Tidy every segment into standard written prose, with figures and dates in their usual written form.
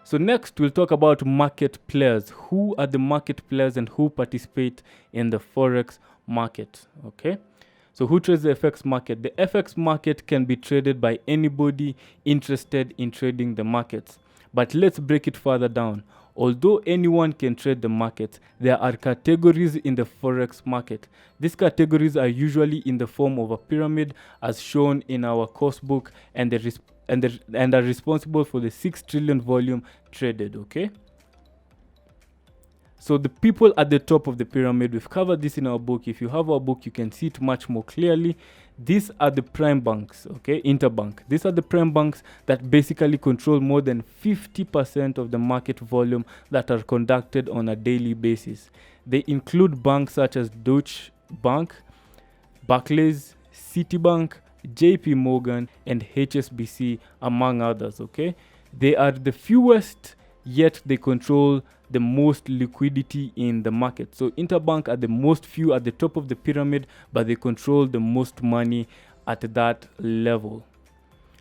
So next, we'll talk about market players. Who are the market players and who participate in the Forex market, okay? So who trades the FX market? The FX market can be traded by anybody interested in trading the markets. But let's break it further down. Although anyone can trade the market, there are categories in the Forex market. These categories are usually in the form of a pyramid as shown in our course book and are responsible for the 6 trillion volume traded, okay? So the people at the top of the pyramid, we've covered this in our book. If you have our book, you can see it much more clearly. These are the prime banks, okay, interbank. These are the prime banks that basically control more than 50% of the market volume that are conducted on a daily basis. They include banks such as Deutsche Bank, Barclays, Citibank, JP Morgan, and HSBC, among others, okay? They are the fewest, yet they control the most liquidity in the market. So interbank are the most few at the top of the pyramid, but they control the most money at that level.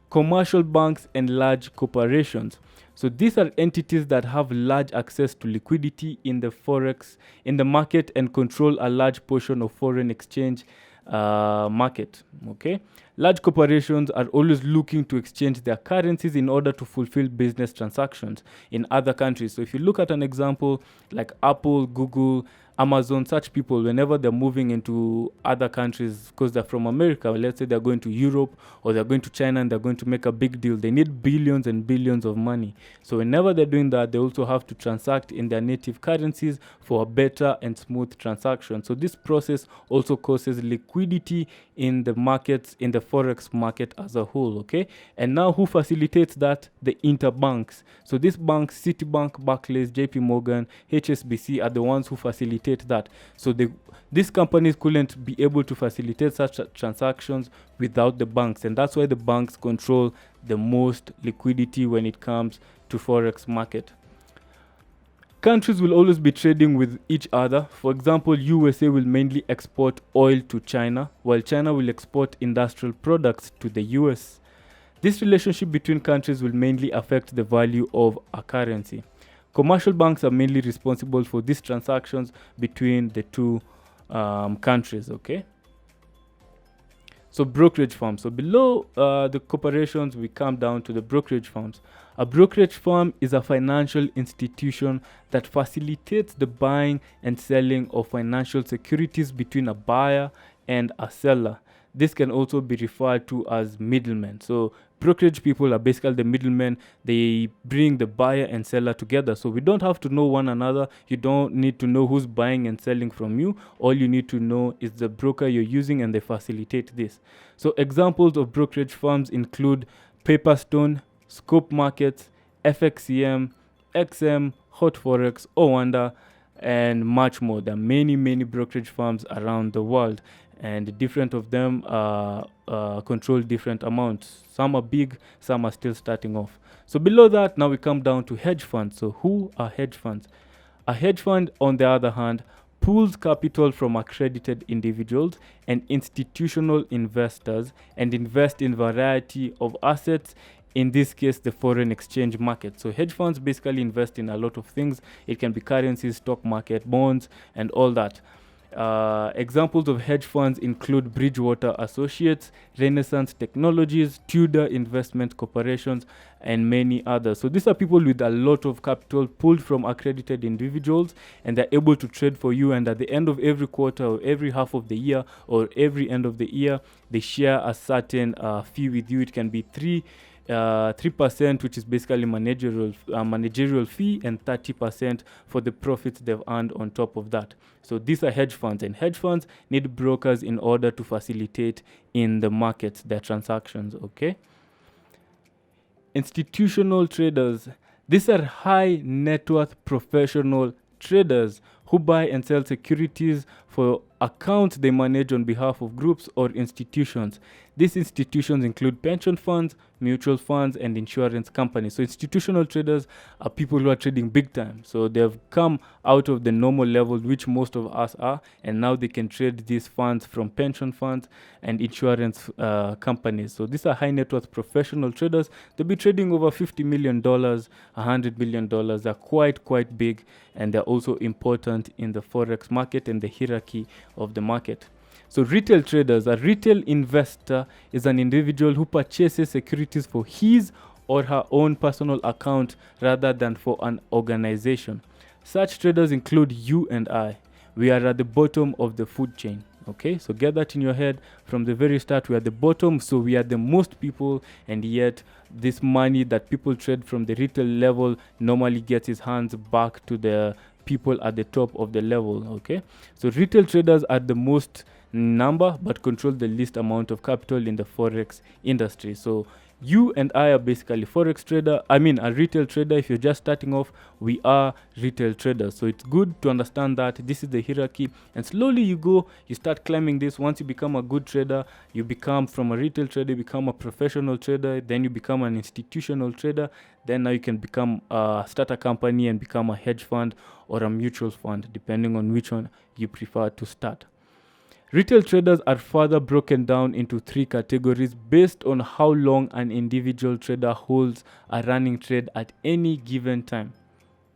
Commercial banks and large corporations. So these are entities that have large access to liquidity in the Forex, in the market, and control a large portion of foreign exchange market, okay? Large corporations are always looking to exchange their currencies in order to fulfill business transactions in other countries. So if you look at an example like Apple, Google, Amazon, such people, whenever they're moving into other countries, because they're from America, let's say they're going to Europe or they're going to China and they're going to make a big deal, they need billions and billions of money. So whenever they're doing that, they also have to transact in their native currencies for a better and smooth transaction. So this process also causes liquidity in the markets, in the Forex market as a whole, okay? And now who facilitates that? The interbanks. So these banks, Citibank, Barclays, JP Morgan, HSBC are the ones who facilitate that. So these companies couldn't be able to facilitate such transactions without the banks, and that's why the banks control the most liquidity when it comes to Forex market. Countries will always be trading with each other. For example, USA will mainly export oil to China, while China will export industrial products to the US. This relationship between countries will mainly affect the value of a currency. Commercial banks are mainly responsible for these transactions between the two countries, okay? So brokerage firms. So below the corporations, we come down to the brokerage firms. A brokerage firm is a financial institution that facilitates the buying and selling of financial securities between a buyer and a seller. This can also be referred to as middlemen. So brokerage people are basically the middlemen. They bring the buyer and seller together. So we don't have to know one another. You don't need to know who's buying and selling from you. All you need to know is the broker you're using, and they facilitate this. So examples of brokerage firms include Paperstone, Scope Markets, FXCM, XM, Hot Forex, Owanda, and much more. There are many, many brokerage firms around the world, and different of them control different amounts. Some are big, some are still starting off. So below that, now we come down to hedge funds. So who are hedge funds? A hedge fund, on the other hand, pools capital from accredited individuals and institutional investors and invest in variety of assets, in this case the foreign exchange market. So hedge funds basically invest in a lot of things. It can be currencies, stock market, bonds, and all that. Examples of hedge funds include Bridgewater Associates, Renaissance Technologies, Tudor Investment Corporations, and many others. So these are people with a lot of capital pulled from accredited individuals, and they're able to trade for you. And at the end of every quarter, or every half of the year, or every end of the year, they share a certain fee with you. It can be 3%, which is basically managerial fee, and 30% for the profits they've earned on top of that. So these are hedge funds, and hedge funds need brokers in order to facilitate in the market their transactions, okay? Institutional traders. These are high net worth professional traders who buy and sell securities for accounts they manage on behalf of groups or institutions. These institutions include pension funds, mutual funds, and insurance companies. So institutional traders are people who are trading big time. So they have come out of the normal level, which most of us are, and now they can trade these funds from pension funds and insurance companies. So these are high net worth professional traders. They'll be trading over $50 million, $100 million. They're quite big, and they're also important in the Forex market and the hierarchy of the market. So retail traders, a retail investor is an individual who purchases securities for his or her own personal account rather than for an organization. Such traders include you and I. We are at the bottom of the food chain. Okay, so get that in your head from the very start. We are the bottom, so we are the most people, and yet this money that people trade from the retail level normally gets its hands back to the people at the top of the level. Okay, so retail traders are the most number but control the least amount of capital in the Forex industry. So you and I are basically Forex trader. I mean a retail trader. If you're just starting off, we are retail traders. So it's good to understand that this is the hierarchy, and slowly you start climbing this. Once you become a good trader, you become from a retail trader, you become a professional trader, then you become an institutional trader. Then now you can become start a company and become a hedge fund or a mutual fund, depending on which one you prefer to start. Retail traders are further broken down into 3 categories based on how long an individual trader holds a running trade at any given time.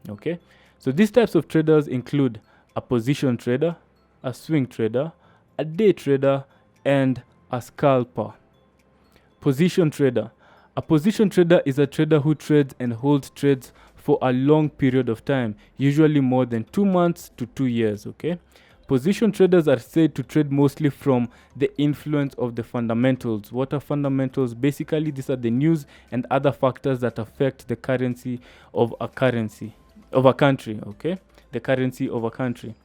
Okay, so these types of traders include a position trader, a swing trader, a day trader, and a scalper. Position trader. A position trader is a trader who trades and holds trades for a long period of time, usually more than 2 months to 2 years. Okay. Position traders are said to trade mostly from the influence of the fundamentals. What are fundamentals? Basically, these are the news and other factors that affect the currency of a country, okay? The currency of a country.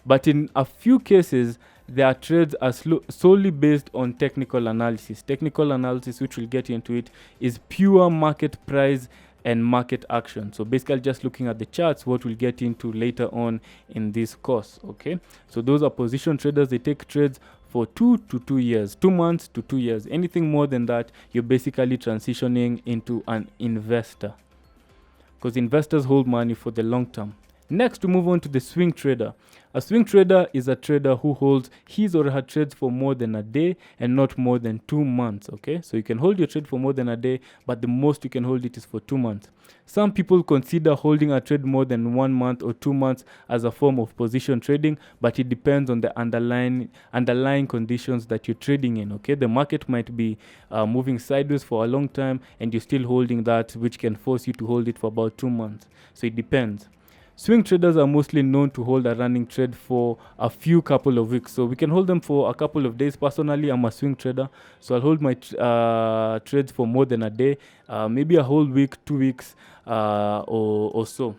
But in a few cases, their trades are solely based on technical analysis. Technical analysis, which we'll get into it, is pure market price and market action. So basically just looking at the charts, what we'll get into later on in this course. Okay, so those are position traders. They take trades for 2 to 2 years, 2 months to 2 years. Anything more than that, you're basically transitioning into an investor, because investors hold money for the long term. Next, we move on to the swing trader. A swing trader is a trader who holds his or her trades for more than a day and not more than 2 months. Okay, so you can hold your trade for more than a day, but the most you can hold it is for 2 months. Some people consider holding a trade more than 1 month or 2 months as a form of position trading, but it depends on the underlying conditions that you're trading in. Okay, the market might be moving sideways for a long time, and you're still holding that, which can force you to hold it for about 2 months. So it depends. Swing traders are mostly known to hold a running trade for a couple of weeks. So we can hold them for a couple of days. Personally, I'm a swing trader, so I'll hold my trades for more than a day, maybe a whole week, 2 weeks or so.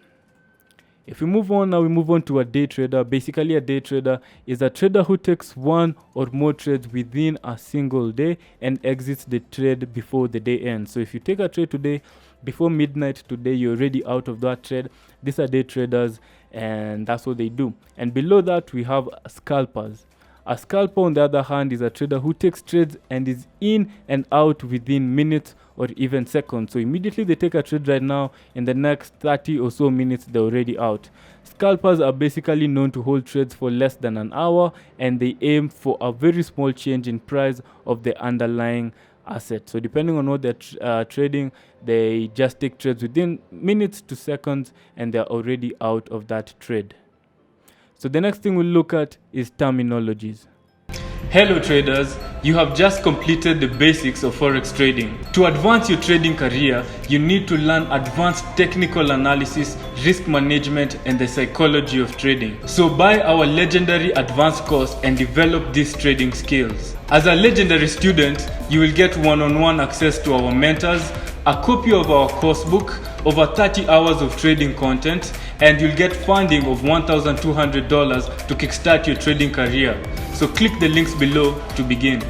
If we move on now, we move on to a day trader. Basically, a day trader is a trader who takes 1 or more trades within a single day and exits the trade before the day ends. So if you take a trade today, before midnight today, you're already out of that trade. These are day traders, and that's what they do. And below that, we have scalpers. A scalper, on the other hand, is a trader who takes trades and is in and out within minutes or even seconds. So immediately they take a trade right now, in the next 30 or so minutes, they're already out. Scalpers are basically known to hold trades for less than an hour, and they aim for a very small change in price of the underlying asset. So depending on what they're trading, they just take trades within minutes to seconds, and they're already out of that trade. So the next thing we'll look at is terminologies. Hello traders, you have just completed the basics of Forex trading. To advance your trading career, you need to learn advanced technical analysis, risk management, and the psychology of trading. So buy our legendary advanced course and develop these trading skills. As a legendary student, you will get one-on-one access to our mentors, a copy of our course book, over 30 hours of trading content, and you'll get funding of $1,200 to kickstart your trading career. So click the links below to begin.